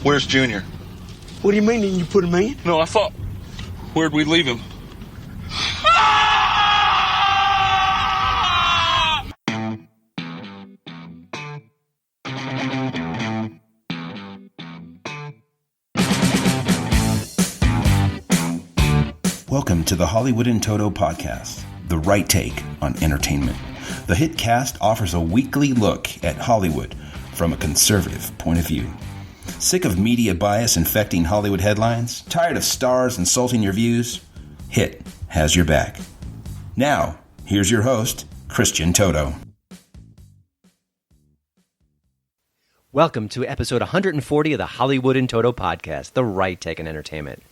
Where's Junior? What do you mean, didn't you put him in? No, I thought... Where'd we leave him? Welcome to the Hollywood in Toto podcast, the right take on entertainment. The HiT cast offers a weekly look at Hollywood from a conservative point of view. Sick of media bias infecting Hollywood headlines? Tired of stars insulting your views? HiT has your back. Now, here's your host, Christian Toto. Welcome to episode 140 of the Hollywood in Toto podcast, the right take on entertainment.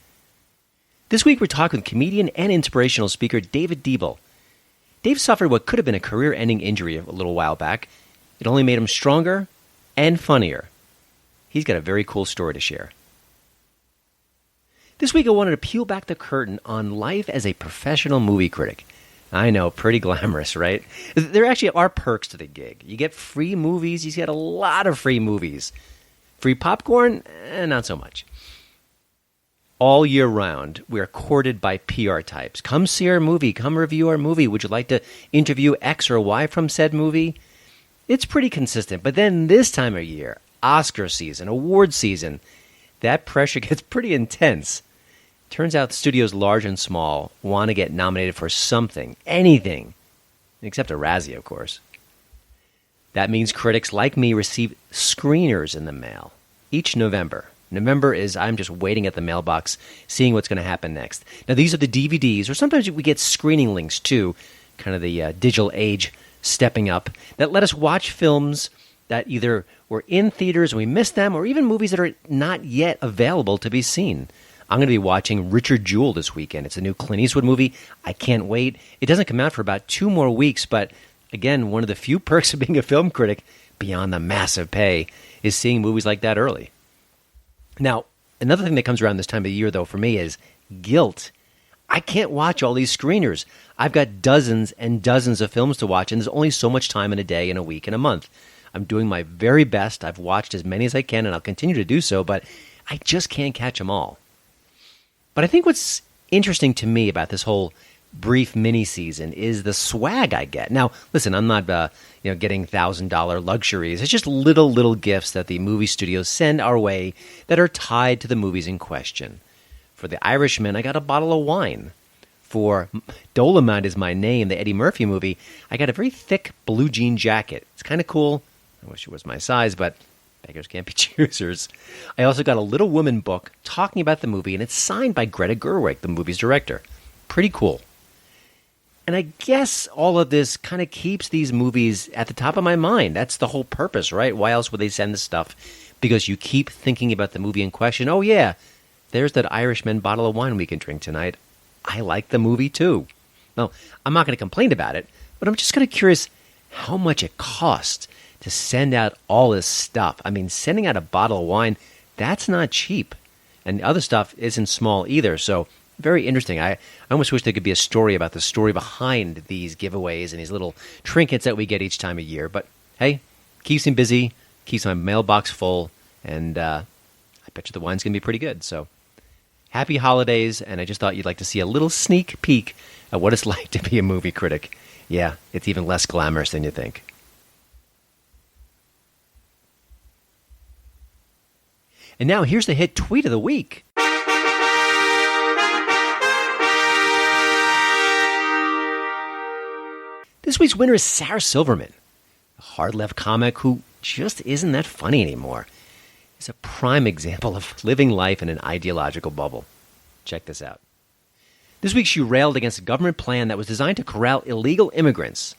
This week we're talking with comedian and inspirational speaker David Deeble. Dave suffered what could have been a career-ending injury a little while back. It only made him stronger and funnier. He's got a very cool story to share. This week I wanted to peel back the curtain on life as a professional movie critic. I know, pretty glamorous, right? There actually are perks to the gig. You get free movies. You get a lot of free movies. Free popcorn? Not so much. All year round, we are courted by PR types. Come see our movie. Come review our movie. Would you like to interview X or Y from said movie? It's pretty consistent. But then this time of year, Oscar season, award season, that pressure gets pretty intense. Turns out studios large and small want to get nominated for something, anything, except a Razzie, of course. That means critics like me receive screeners in the mail each November. November is I'm just waiting at the mailbox, seeing what's going to happen next. Now, these are the DVDs, or sometimes we get screening links too, kind of the digital age stepping up, that let us watch films that either were in theaters and we missed them, or even movies that are not yet available to be seen. I'm going to be watching Richard Jewell this weekend. It's a new Clint Eastwood movie. I can't wait. It doesn't come out for about 2 more weeks, but again, one of the few perks of being a film critic, beyond the massive pay, is seeing movies like that early. Now, another thing that comes around this time of year, though, for me is guilt. I can't watch all these screeners. I've got dozens and dozens of films to watch, and there's only so much time in a day, in a week, in a month. I'm doing my very best. I've watched as many as I can, and I'll continue to do so, but I just can't catch them all. But I think what's interesting to me about this whole brief mini-season is the swag I get. Now, listen, I'm not getting $1,000 luxuries. It's just little gifts that the movie studios send our way that are tied to the movies in question. For The Irishman, I got a bottle of wine. For Dolomite Is My Name, the Eddie Murphy movie, I got a very thick blue jean jacket. It's kind of cool. I wish it was my size, but beggars can't be choosers. I also got a Little Women book talking about the movie, and it's signed by Greta Gerwig, the movie's director. Pretty cool. And I guess all of this kind of keeps these movies at the top of my mind. That's the whole purpose, right? Why else would they send this stuff? Because you keep thinking about the movie in question. Oh, yeah, there's that Irishman bottle of wine we can drink tonight. I like the movie, too. Now, I'm not going to complain about it, but I'm just kind of curious how much it costs to send out all this stuff. I mean, sending out a bottle of wine, that's not cheap. And the other stuff isn't small either, so very interesting. I almost wish there could be a story about the story behind these giveaways and these little trinkets that we get each time of year. But hey, keeps me busy, keeps my mailbox full, and I bet you the wine's going to be pretty good. So happy holidays, and I just thought you'd like to see a little sneak peek at what it's like to be a movie critic. Yeah, it's even less glamorous than you think. And now here's the HiT tweet of the week. This week's winner is Sarah Silverman, a hard-left comic who just isn't that funny anymore. It's a prime example of living life in an ideological bubble. Check this out. This week she railed against a government plan that was designed to corral illegal immigrants.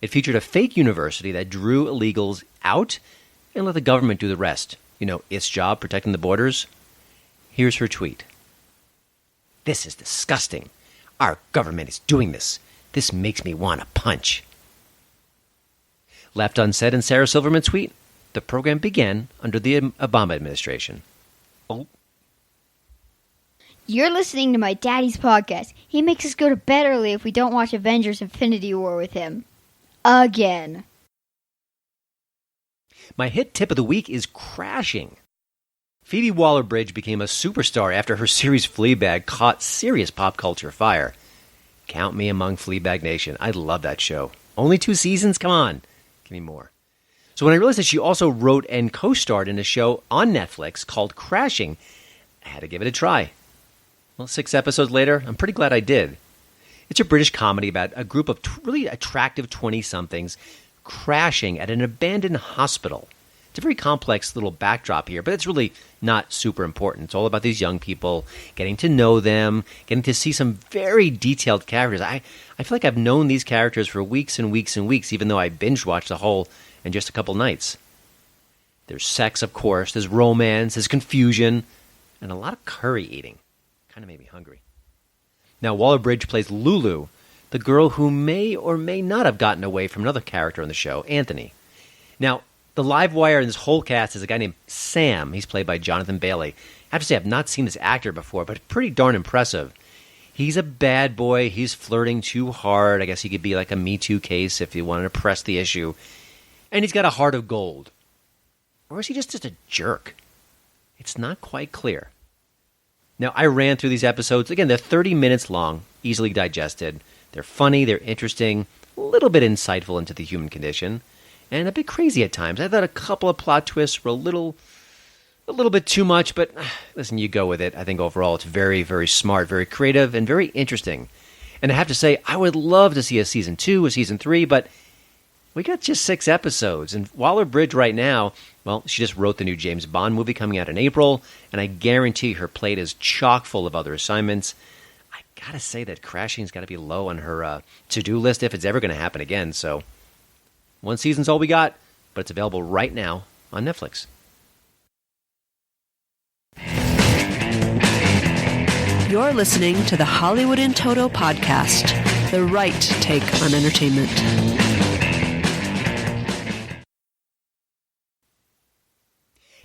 It featured a fake university that drew illegals out and let the government do the rest. You know, its job protecting the borders. Here's her tweet. "This is disgusting. Our government is doing this. This makes me want to punch." Left unsaid in Sarah Silverman's tweet, the program began under the Obama administration. Oh. You're listening to my daddy's podcast. He makes us go to bed early if we don't watch Avengers Infinity War with him. Again. My HiT tip of the week is crashing. Phoebe Waller-Bridge became a superstar after her series Fleabag caught serious pop culture fire. Count me among Fleabag Nation. I love that show. Only 2 seasons? Come on. Give me more. So when I realized that she also wrote and co-starred in a show on Netflix called Crashing, I had to give it a try. Well, 6 episodes later, I'm pretty glad I did. It's a British comedy about a group of really attractive 20-somethings crashing at an abandoned hospital. It's a very complex little backdrop here, but it's really not super important. It's all about these young people, getting to know them, getting to see some very detailed characters. I feel like I've known these characters for weeks and weeks and weeks, even though I binge-watched the whole in just a couple nights. There's sex, of course. There's romance. There's confusion. And a lot of curry eating. Kind of made me hungry. Now, Waller-Bridge plays Lulu, the girl who may or may not have gotten away from another character on the show, Anthony. Now, the live wire in this whole cast is a guy named Sam. He's played by Jonathan Bailey. I have to say, I've not seen this actor before, but pretty darn impressive. He's a bad boy. He's flirting too hard. I guess he could be like a Me Too case if you wanted to press the issue. And he's got a heart of gold. Or is he just a jerk? It's not quite clear. Now, I ran through these episodes. Again, they're 30 minutes long, easily digested. They're funny, they're interesting, a little bit insightful into the human condition, and a bit crazy at times. I thought a couple of plot twists were a little bit too much, but listen, you go with it. I think overall it's very, very smart, very creative, and very interesting. And I have to say, I would love to see a season 2, a season 3, but we got just 6 episodes. And Waller-Bridge right now, well, she just wrote the new James Bond movie coming out in April, and I guarantee her plate is chock full of other assignments. I gotta say that Crashing's got to be low on her to-do list if it's ever going to happen again. So 1 season's all we got, but it's available right now on Netflix. You're listening to the Hollywood in Toto podcast, the right take on entertainment.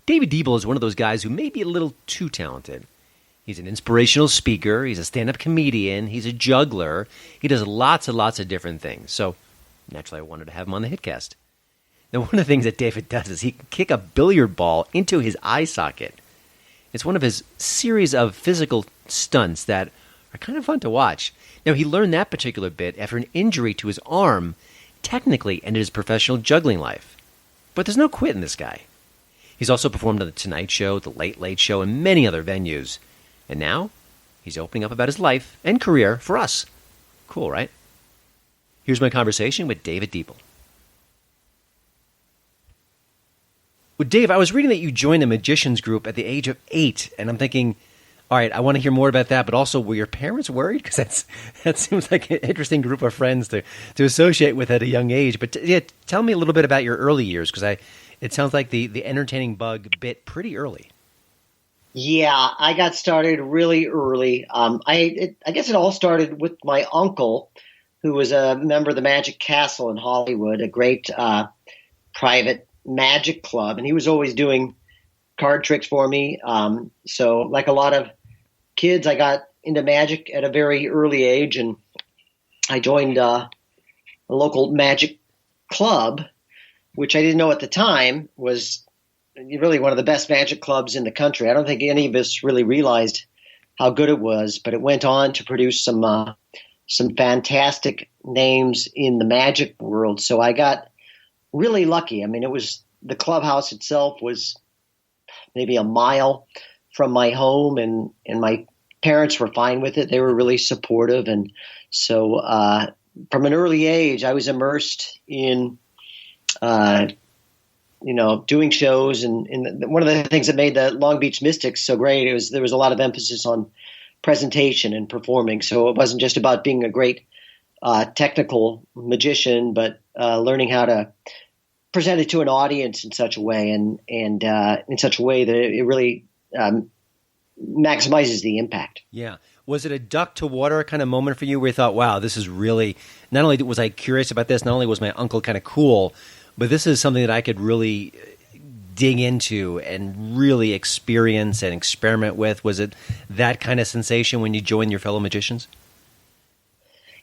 David Deeble is one of those guys who may be a little too talented. He's an inspirational speaker, he's a stand-up comedian, he's a juggler, he does lots and lots of different things. So, naturally, I wanted to have him on the HitCast. Now, one of the things that David does is he can kick a billiard ball into his eye socket. It's one of his series of physical stunts that are kind of fun to watch. Now, he learned that particular bit after an injury to his arm technically ended his professional juggling life. But there's no quit in this guy. He's also performed on The Tonight Show, The Late Late Show, and many other venues. And now, he's opening up about his life and career for us. Cool, right? Here's my conversation with David Deeble. Well, Dave, I was reading that you joined a magician's group at the age of 8, and I'm thinking, all right, I want to hear more about that, but also, were your parents worried? Because that seems like an interesting group of friends to associate with at a young age. But tell me a little bit about your early years, because it sounds like the entertaining bug bit pretty early. Yeah, I got started really early. I guess it all started with my uncle, who was a member of the Magic Castle in Hollywood, a great private magic club, and he was always doing card tricks for me. So like a lot of kids, I got into magic at a very early age, and I joined a local magic club, which I didn't know at the time was really one of the best magic clubs in the country. I don't think any of us really realized how good it was, but it went on to produce some fantastic names in the magic world. So I got really lucky. I mean, the clubhouse itself was maybe a mile from my home, and my parents were fine with it. They were really supportive. And so from an early age, I was immersed in doing shows, and one of the things that made the Long Beach Mystics so great is there was a lot of emphasis on presentation and performing. So it wasn't just about being a great technical magician, but learning how to present it to an audience in such a way, and in such a way that it really maximizes the impact. Yeah. Was it a duck to water kind of moment for you where you thought, wow, this is really, not only was I curious about this, not only was my uncle kind of cool, but this is something that I could really dig into and really experience and experiment with? Was it that kind of sensation when you joined your fellow magicians?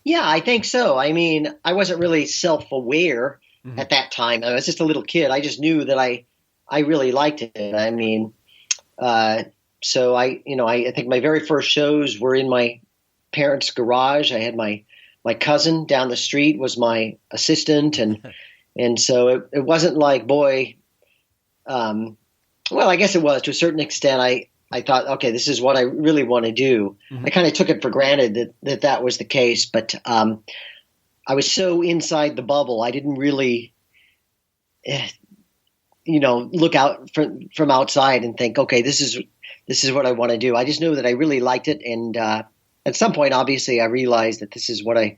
Yeah, I think so. I mean, I wasn't really self-aware at that time. I was just a little kid. I just knew that I really liked it. I mean, So I think my very first shows were in my parents' garage. I had my cousin down the street was my assistant, and so it wasn't like, boy, well, I guess it was to a certain extent. I thought, okay, this is what I really want to do. I kind of took it for granted that was the case, but I was so inside the bubble, I didn't really, look out from outside and think, okay, this is what I want to do. I just knew that I really liked it, and at some point, obviously, I realized that this is what I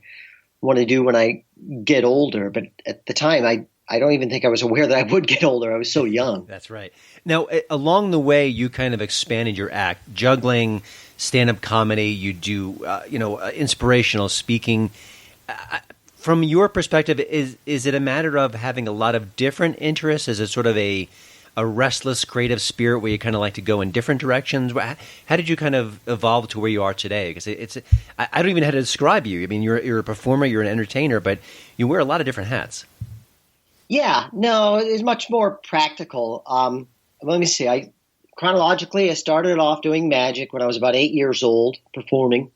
want to do when I get older. But at the time, I don't even think I was aware that I would get older. I was so young. That's right. Now, along the way, you kind of expanded your act, juggling, stand-up comedy. You do, inspirational speaking. From your perspective, is it a matter of having a lot of different interests? Is it sort of a restless creative spirit where you kind of like to go in different directions? How did you kind of evolve to where you are today? Because I don't even know how to describe you. I mean, you're a performer, you're an entertainer, but you wear a lot of different hats. Yeah, no, it's much more practical. Let me see. Chronologically, I started off doing magic when I was about 8 years old, performing.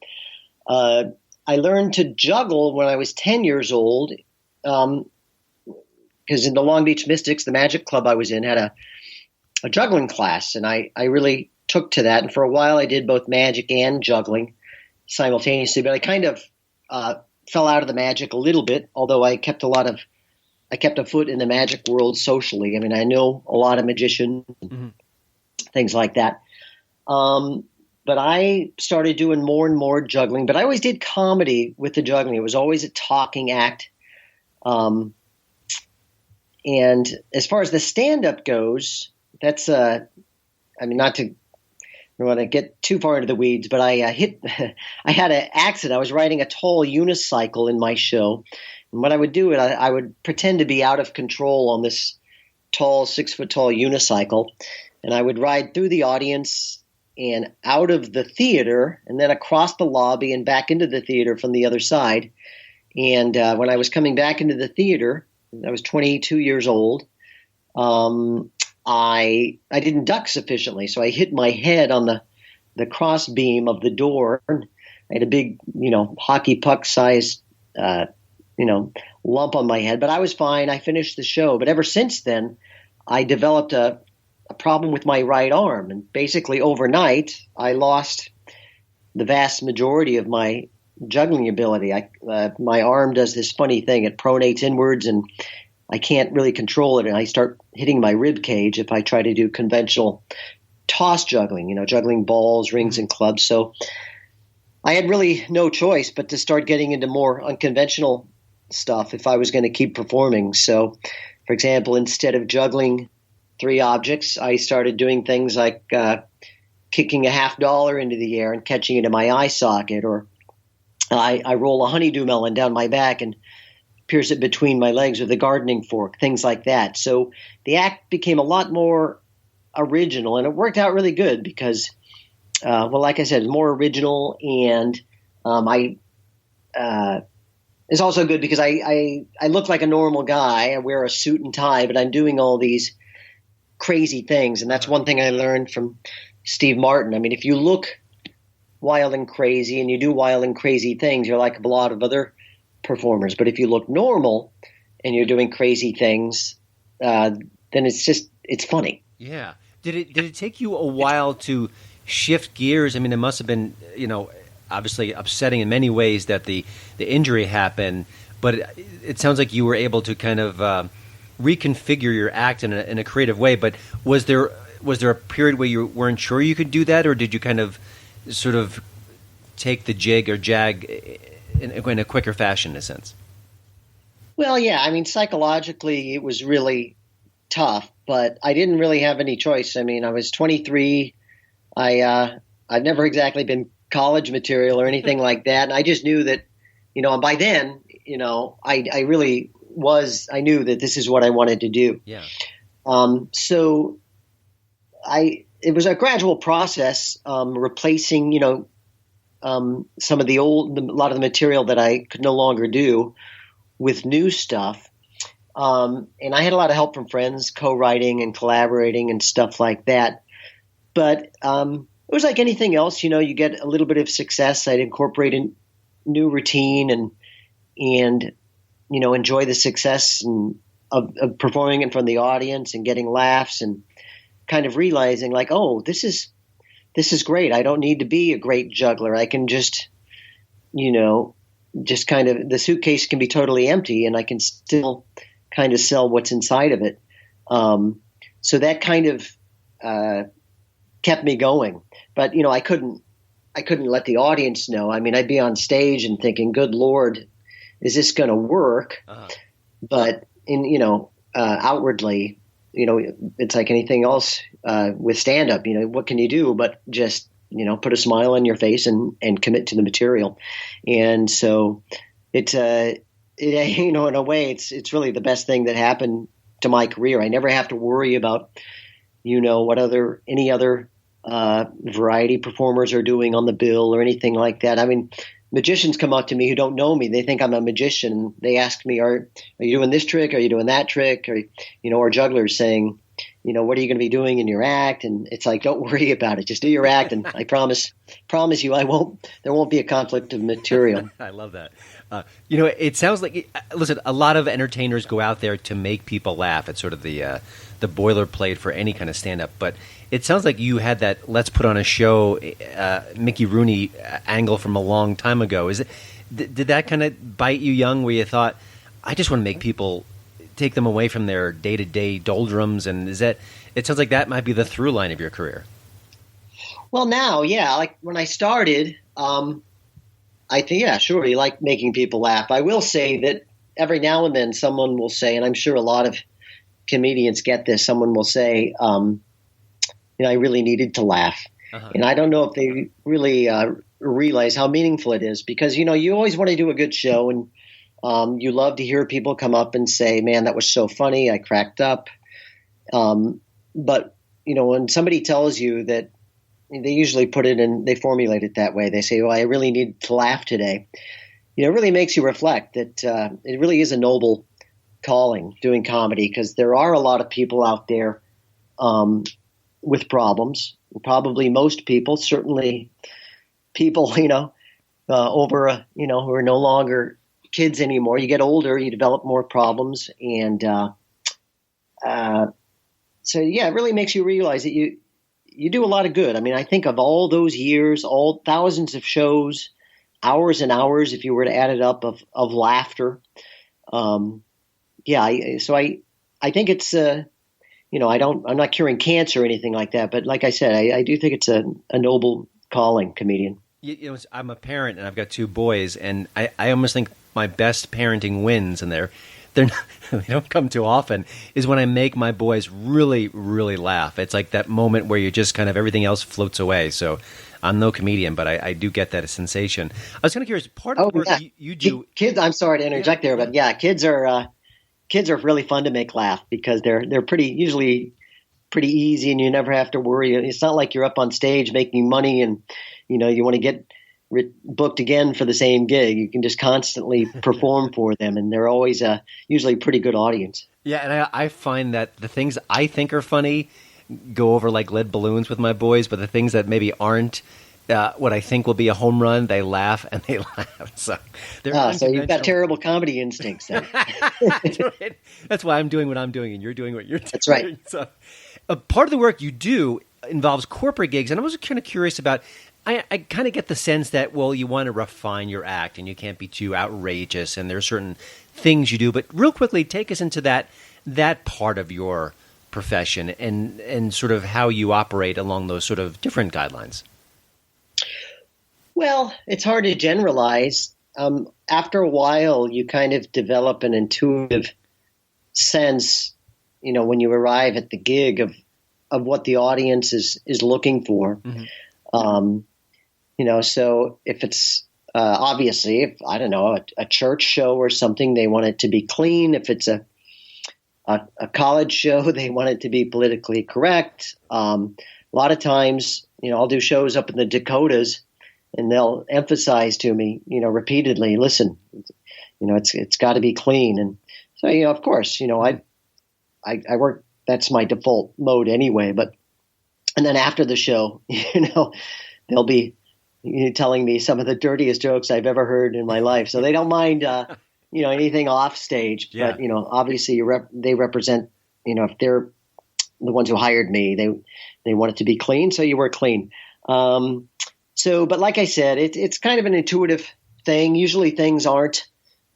I learned to juggle when I was 10 years old, because in the Long Beach Mystics, the magic club I was in had a juggling class, and I really took to that. And for a while, I did both magic and juggling simultaneously. But I kind of fell out of the magic a little bit, although I kept a foot in the magic world socially. I mean, I know a lot of magicians, things like that. But I started doing more and more juggling. But I always did comedy with the juggling. It was always a talking act. And as far as the stand-up goes, that's not to want to get too far into the weeds, but I had an accident. I was riding a tall unicycle in my show. And what I would do, I would pretend to be out of control on this tall, 6-foot-tall unicycle, and I would ride through the audience and out of the theater, and then across the lobby and back into the theater from the other side. And when I was coming back into the theater, I was 22 years old. I didn't duck sufficiently, so I hit my head on the cross beam of the door. I had a big, hockey puck sized, lump on my head, but I was fine. I finished the show. But ever since then, I developed a problem with my right arm, and basically overnight, I lost the vast majority of my juggling ability. My arm does this funny thing. It pronates inwards, and I can't really control it, and I start hitting my rib cage if I try to do conventional toss juggling, juggling balls, rings, and clubs. So I had really no choice but to start getting into more unconventional stuff if I was going to keep performing. So, for example, instead of juggling 3 objects, I started doing things like kicking a $50 into the air and catching it in my eye socket, or I roll a honeydew melon down my back and pierce it between my legs with a gardening fork, things like that. So the act became a lot more original, and it worked out really good because, like I said, it's more original, and it's also good because I look like a normal guy. I wear a suit and tie, but I'm doing all these crazy things, and that's one thing I learned from Steve Martin. I mean, if you look wild and crazy and you do wild and crazy things, you're like a lot of other performers. But if you look normal and you're doing crazy things, then it's funny. Yeah. Did it take you a while to shift gears? I mean, it must have been, obviously upsetting in many ways that the injury happened, but it sounds like you were able to kind of reconfigure your act in a creative way. But was there a period where you weren't sure you could do that, or did you kind of sort of take the jig or jag in a quicker fashion, in a sense? Well, yeah. I mean, psychologically, it was really tough, but I didn't really have any choice. I mean, I was 23. I've never exactly been college material or anything like that, and I just knew that, and by then, I really was. I knew that this is what I wanted to do. Yeah. So it was a gradual process, replacing, some of a lot of the material that I could no longer do with new stuff. And I had a lot of help from friends, co-writing and collaborating and stuff like that. But it was like anything else. You get a little bit of success. I'd incorporate a new routine and enjoy the success of performing in front of the audience and getting laughs and kind of realizing like, oh, this is great. I don't need to be a great juggler. I can just kind of, the suitcase can be totally empty and I can still kind of sell what's inside of it. So that kind of kept me going. But, I couldn't let the audience know. I mean, I'd be on stage and thinking, good Lord, is this going to work? Uh-huh. But outwardly, it's like anything else with stand-up. What can you do but just put a smile on your face and commit to the material. And so it's in a way, it's really the best thing that happened to my career. I never have to worry about what any other variety performers are doing on the bill or anything like that. I mean, magicians come up to me who don't know me. They think I'm a magician. They ask me, are you doing this trick? Are you doing that trick? Or jugglers saying, what are you going to be doing in your act? And it's like, don't worry about it. Just do your act. And I promise you, there won't be a conflict of material. I love that. It sounds like, listen, a lot of entertainers go out there to make people laugh. It's sort of the boilerplate for any kind of stand-up. But it sounds like you had that let's put on a show Mickey Rooney angle from a long time ago. Did that kind of bite you young where you thought, I just want to make people take them away from their day-to-day doldrums? And it sounds like that might be the through line of your career. Well, now, yeah, like when I started, I think, yeah, sure, you like making people laugh. I will say that every now and then someone will say, and I'm sure a lot of comedians get this, someone will say, I really needed to laugh. Uh-huh. And I don't know if they really realize how meaningful it is because, you always want to do a good show and you love to hear people come up and say, man, that was so funny. I cracked up. But, when somebody tells you that, they usually put it in, they formulate it that way. They say, I really need to laugh today. It really makes you reflect that it really is a noble calling doing comedy because there are a lot of people out there with problems. Probably most people, certainly people, over, who are no longer kids anymore. You get older, you develop more problems. And so, yeah, it really makes you realize that you do a lot of good. I mean, I think of all those years, all thousands of shows, hours and hours, if you were to add it up, of laughter. So I think it's, I'm not curing cancer or anything like that, but like I said, I do think it's a noble calling, comedian. I'm a parent and I've got two boys, and I almost think my best parenting wins, and they don't come too often, is when I make my boys really, really laugh. It's like that moment where you just kind of everything else floats away. So I'm no comedian, but I do get that sensation. I was kind of curious, part of the work you do. Kids, I'm sorry to interject there, but yeah, kids are really fun to make laugh because they're usually pretty easy and you never have to worry. It's not like you're up on stage making money and, you want to get booked again for the same gig. You can just constantly perform for them, and they're always usually a pretty good audience. Yeah, and I find that the things I think are funny go over like lead balloons with my boys, but the things that maybe aren't what I think will be a home run, they laugh and they laugh. So you've got terrible comedy instincts then. That's right. That's why I'm doing what I'm doing and you're doing what you're doing. That's right. So part of the work you do involves corporate gigs, and I was kind of curious about, I kind of get the sense that, well, you want to refine your act and you can't be too outrageous and there are certain things you do. But real quickly, take us into that part of your profession and sort of how you operate along those sort of different guidelines. Well, it's hard to generalize. After a while, you kind of develop an intuitive sense, when you arrive at the gig of what the audience is looking for. Mm-hmm. So if it's obviously, if I don't know, a church show or something, they want it to be clean. If it's a college show, they want it to be politically correct. A lot of times, I'll do shows up in the Dakotas, and they'll emphasize to me, repeatedly, listen, it's got to be clean. And so, of course, I work. That's my default mode anyway. But And then after the show, they'll be telling me some of the dirtiest jokes I've ever heard in my life. So they don't mind, anything off stage. Yeah. But, obviously they represent, if they're the ones who hired me, they want it to be clean. So you work clean. But like I said, it's kind of an intuitive thing. Usually things aren't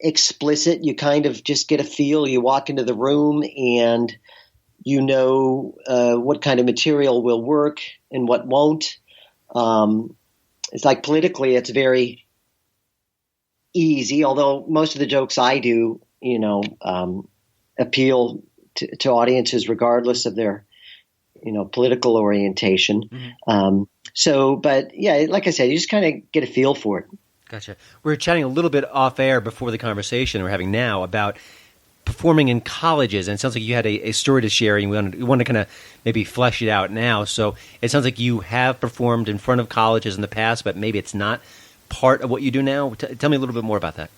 explicit. You kind of just get a feel. You walk into the room and what kind of material will work and what won't. It's like politically, it's very easy, although most of the jokes I do, appeal to audiences regardless of their, political orientation. Mm-hmm. But yeah, like I said, you just kind of get a feel for it. Gotcha. We're chatting a little bit off air before the conversation we're having now about performing in colleges, and it sounds like you had a story to share, and you want to kind of maybe flesh it out now. So it sounds like you have performed in front of colleges in the past, but maybe it's not part of what you do now. Tell me a little bit more about that.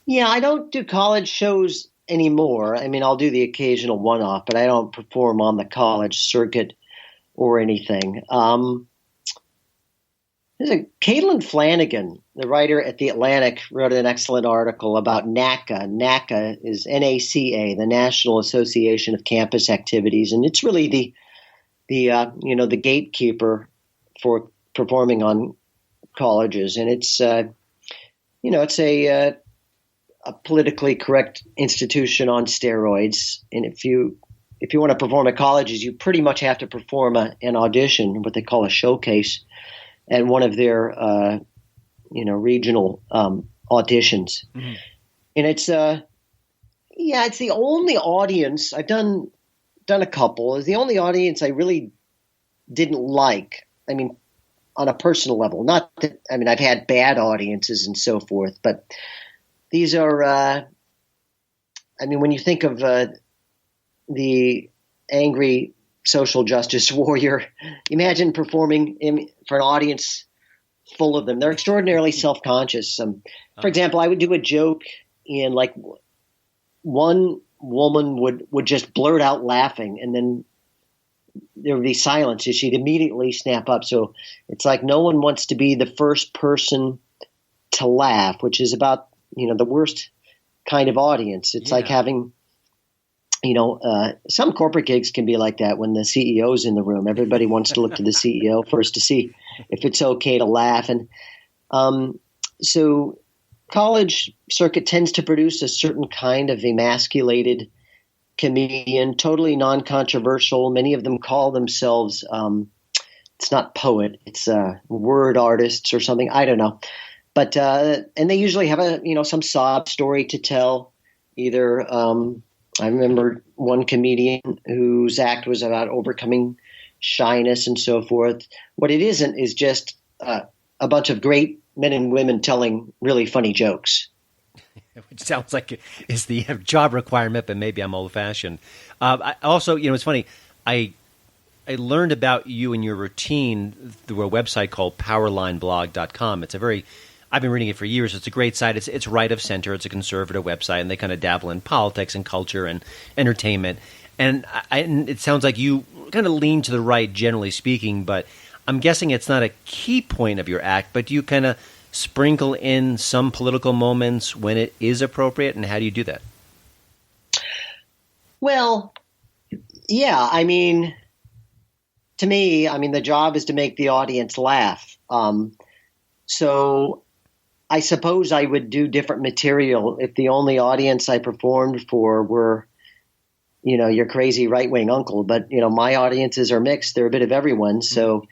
Yeah, I don't do college shows anymore. I mean, I'll do the occasional one-off, but I don't perform on the college circuit or anything. Caitlin Flanagan, the writer at The Atlantic, wrote an excellent article about NACA. NACA is NACA, the National Association of Campus Activities, and it's really the gatekeeper for performing on colleges. And it's it's a politically correct institution on steroids. And if you want to perform at colleges, you pretty much have to perform an audition, what they call a showcase, at one of their, regional auditions. Mm-hmm. And it's the only audience I've done a couple. It's the only audience I really didn't like. I mean, on a personal level, not that. I mean, I've had bad audiences and so forth, but these are. When you think of the angry social justice warrior, imagine performing for an audience full of them. They're extraordinarily self-conscious. For example, I would do a joke and like one woman would just blurt out laughing, and then there would be silence and she'd immediately snap up. So it's like no one wants to be the first person to laugh, which is about, the worst kind of audience. It's like having, some corporate gigs can be like that when the CEO's in the room. Everybody wants to look to the CEO first to see if it's okay to laugh. And so college circuit tends to produce a certain kind of emasculated comedian, totally non-controversial. Many of them call themselves, it's not poet, it's word artists or something. I don't know. But and they usually have some sob story to tell. Either I remember one comedian whose act was about overcoming shyness and so forth. What it isn't is just a bunch of great men and women telling really funny jokes. Which sounds like is the job requirement, but maybe I'm old-fashioned. I also, it's funny. I learned about you and your routine through a website called powerlineblog.com. I've been reading it for years. It's a great site. It's right of center. It's a conservative website, and they kind of dabble in politics and culture and entertainment. And it sounds like you kind of lean to the right, generally speaking, but I'm guessing it's not a key point of your act, but you kind of sprinkle in some political moments when it is appropriate, and how do you do that? Well, yeah, to me, the job is to make the audience laugh. So I suppose I would do different material if the only audience I performed for were, your crazy right-wing uncle. But, my audiences are mixed. They're a bit of everyone. So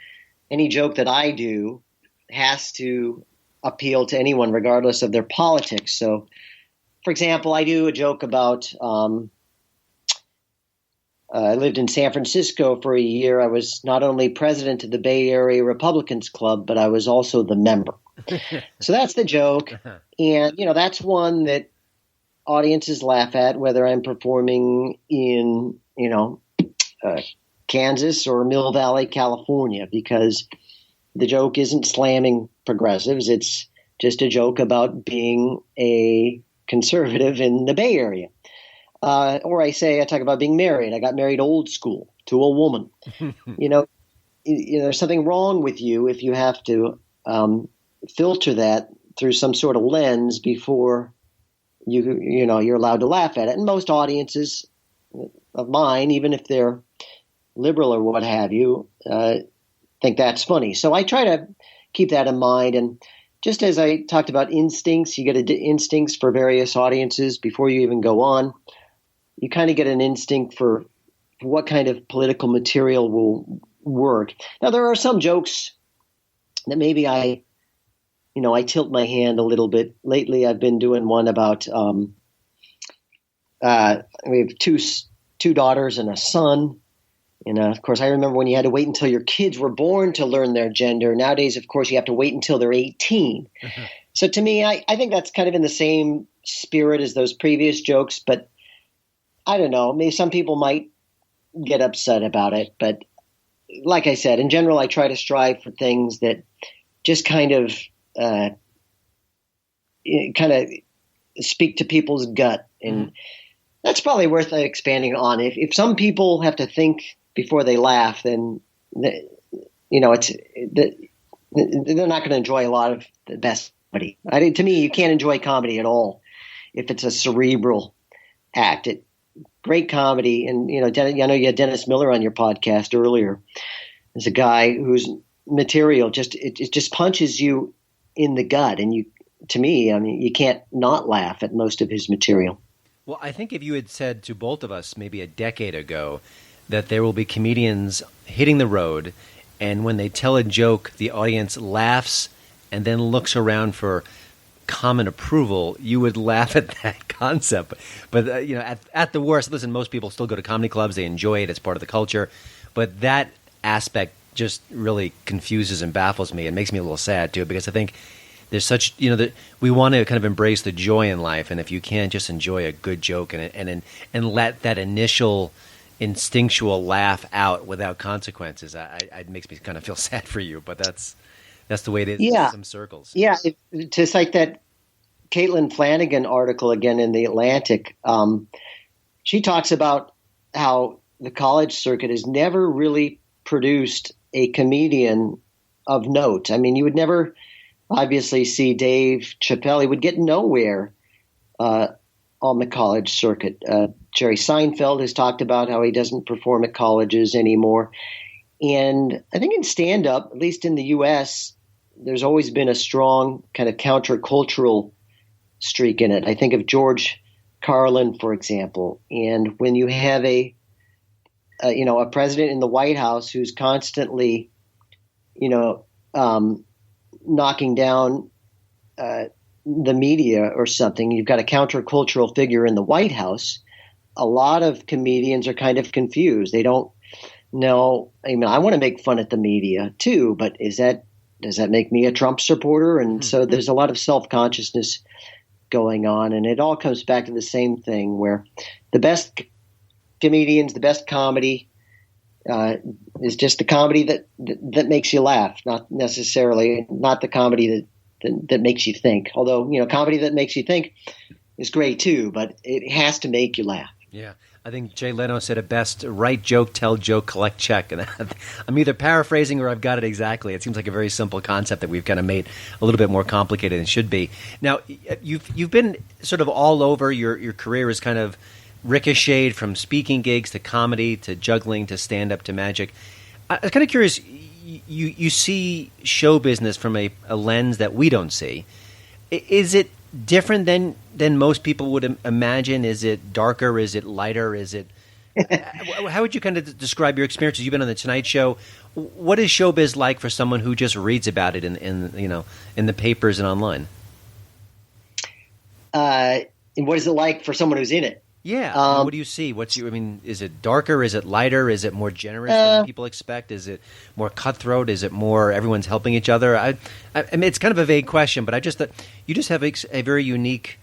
any joke that I do has to appeal to anyone regardless of their politics. So, for example, I do a joke about I lived in San Francisco for a year. I was not only president of the Bay Area Republicans Club, but I was also the member. So that's the joke. And, that's one that audiences laugh at, whether I'm performing in, Kansas or Mill Valley, California, because the joke isn't slamming progressives. It's just a joke about being a conservative in the Bay Area. Or I talk about being married. I got married old school to a woman. there's something wrong with you if you have to filter that through some sort of lens before you're allowed to laugh at it. And most audiences of mine, even if they're liberal or what have you, think that's funny. So I try to keep that in mind. And just as I talked about instincts, you get instincts for various audiences before you even go on. You kind of get an instinct for what kind of political material will work. Now, there are some jokes that maybe I tilt my hand a little bit. Lately, I've been doing one about we have two daughters and a son. And of course, I remember when you had to wait until your kids were born to learn their gender. Nowadays, of course, you have to wait until they're 18. Mm-hmm. So to me, I think that's kind of in the same spirit as those previous jokes. But I don't know. Maybe some people might get upset about it. But like I said, in general, I try to strive for things that just kind of speak to people's gut. And that's probably worth expanding on. If some people have to think before they laugh, then they're not going to enjoy a lot of the best comedy. To me, you can't enjoy comedy at all if it's a cerebral act. Great comedy, and I know you had Dennis Miller on your podcast earlier. There's a guy whose material it just punches you in the gut, and you can't not laugh at most of his material. Well, I think if you had said to both of us maybe a decade ago that there will be comedians hitting the road, and when they tell a joke, the audience laughs and then looks around for common approval, you would laugh at that concept. But at the worst, listen, most people still go to comedy clubs. They enjoy it. It's part of the culture. But that aspect just really confuses and baffles me. It makes me a little sad, too, because I think there's such, that we want to kind of embrace the joy in life. And if you can't just enjoy a good joke and let that initial instinctual laugh out without consequences, it makes me kind of feel sad for you. But that's the way it is in some circles. Yeah. To cite that Caitlin Flanagan article again in The Atlantic, she talks about how the college circuit has never really produced a comedian of note. I mean, you would never obviously see Dave Chappelle. He would get nowhere on the college circuit. Jerry Seinfeld has talked about how he doesn't perform at colleges anymore. And I think in stand-up, at least in the U.S., there's always been a strong kind of countercultural streak in it. I think of George Carlin, for example. And when you have a president in the White House who's constantly, knocking down the media or something, you've got a countercultural figure in the White House. A lot of comedians are kind of confused. They don't know. I mean, I want to make fun at the media too, but does that make me a Trump supporter? And so there's a lot of self-consciousness going on, and it all comes back to the same thing where the best comedians, the best comedy is just the comedy that makes you laugh, not the comedy that makes you think. Although, comedy that makes you think is great too, but it has to make you laugh. Yeah. I think Jay Leno said it best: write joke, tell joke, collect check. And I'm either paraphrasing or I've got it exactly. It seems like a very simple concept that we've kind of made a little bit more complicated than it should be. Now, you've been sort of all over. Your career is kind of ricocheted from speaking gigs to comedy to juggling to stand-up to magic. I was kind of curious, you see show business from a lens that we don't see. Is it different than most people would imagine? Is it darker? Is it lighter? Is it? How would you kind of describe your experiences? You've been on the Tonight Show. What is showbiz like for someone who just reads about it in the papers and online? And what is it like for someone who's in it? Yeah. What do you see? Is it darker? Is it lighter? Is it more generous than people expect? Is it more cutthroat? Is it more everyone's helping each other? I mean, it's kind of a vague question, but I just thought you just have a very unique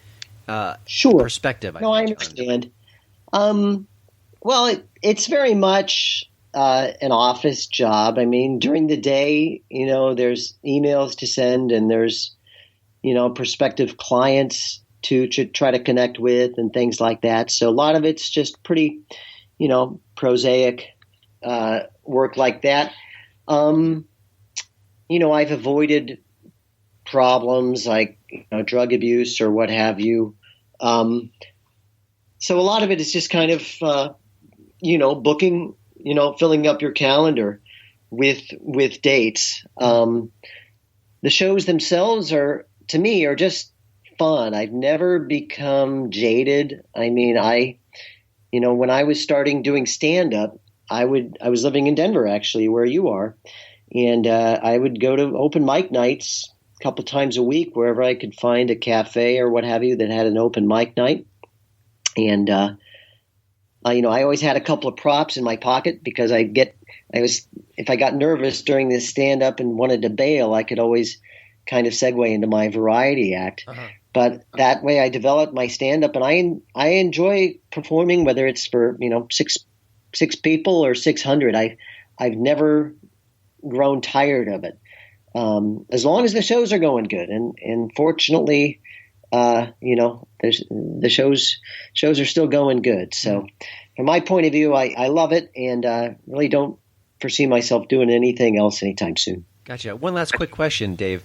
perspective. I understand. Well, it's very much an office job. I mean, during the day, there's emails to send and there's, prospective clients to try to connect with and things like that. So a lot of it's just pretty, prosaic work like that. I've avoided problems like drug abuse or what have you. So a lot of it is just kind of, booking, filling up your calendar with dates. The shows themselves are just fun. I've never become jaded. I mean, when I was starting doing stand-up, I was living in Denver, actually, where you are. And I would go to open mic nights a couple times a week, wherever I could find a cafe or what have you that had an open mic night. And, I always had a couple of props in my pocket because if I got nervous during this stand-up and wanted to bail, I could always kind of segue into my variety act. Uh-huh. But that way I developed my stand-up, and I enjoy performing, whether it's for, six people or 600. I've never grown tired of it. As long as the shows are going good. And fortunately, the shows are still going good. So from my point of view, I love it, and really don't foresee myself doing anything else anytime soon. Gotcha. One last quick question, Dave.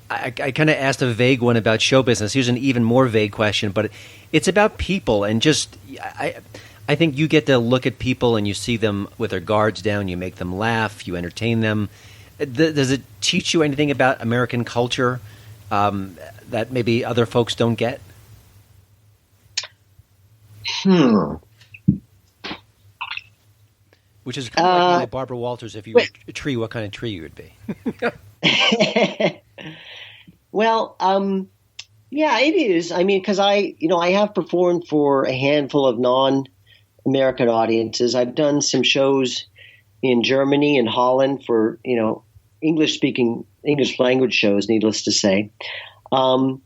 I kind of asked a vague one about show business. Here's an even more vague question, but it's about people, and just I think you get to look at people and you see them with their guards down, you make them laugh, you entertain them. Does it teach you anything about American culture that maybe other folks don't get? Which is kind of like Barbara Walters, if you were a tree, what kind of tree you would be? Well, yeah, it is. I mean, because I have performed for a handful of non-American audiences. I've done some shows in Germany and Holland for, English language shows, needless to say. Well,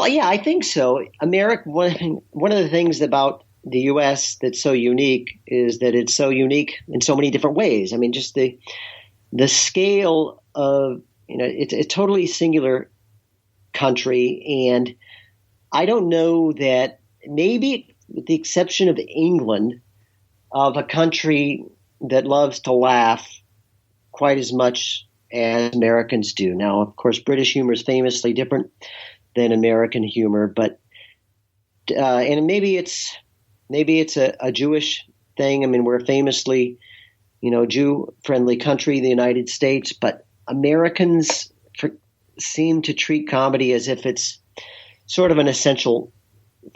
yeah, I think so. America, one of the things about the U.S. that's so unique is that it's so unique in so many different ways. I mean, just the scale of, it's a totally singular country. And I don't know that, maybe with the exception of England, of a country that loves to laugh quite as much as Americans do. Now, of course, British humor is famously different than American humor, but and maybe it's a Jewish thing. I mean, we're a famously, Jew-friendly country, the United States, but Americans seem to treat comedy as if it's sort of an essential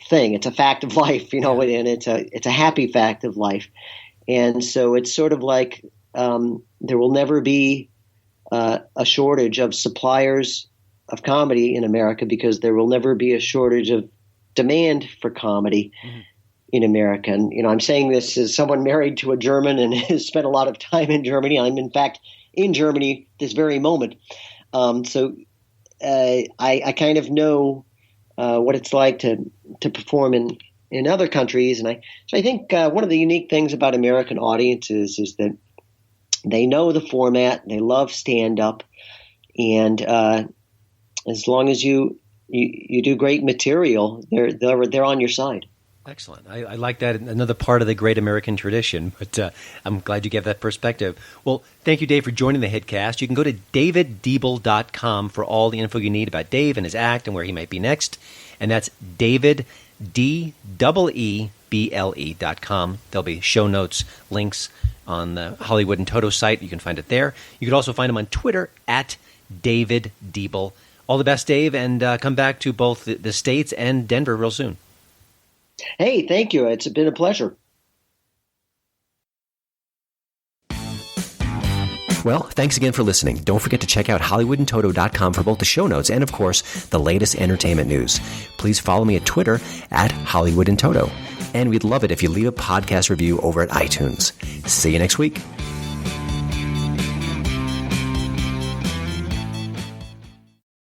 thing. It's a fact of life, and it's a happy fact of life. And so it's sort of like there will never be a shortage of suppliers of comedy in America, because there will never be a shortage of demand for comedy in America. And, I'm saying this as someone married to a German and has spent a lot of time in Germany. I'm, in fact, in Germany this very moment. So I kind of know what it's like to perform in other countries. And I think one of the unique things about American audiences is that they know the format, they love stand-up, and as long as you do great material, they're on your side. Excellent. I like that. Another part of the great American tradition, but I'm glad you gave that perspective. Well, thank you, Dave, for joining the HiTcast. You can go to daviddeeble.com for all the info you need about Dave and his act and where he might be next. And that's daviddeeble.com. There'll be show notes, links on the Hollywood and Toto site. You can find it there. You can also find him on Twitter at David Deeble. All the best, Dave, and come back to both the States and Denver real soon. Hey, thank you. It's been a pleasure. Well, thanks again for listening. Don't forget to check out HollywoodandToto.com for both the show notes and, of course, the latest entertainment news. Please follow me at Twitter at HollywoodandToto. And we'd love it if you leave a podcast review over at iTunes. See you next week.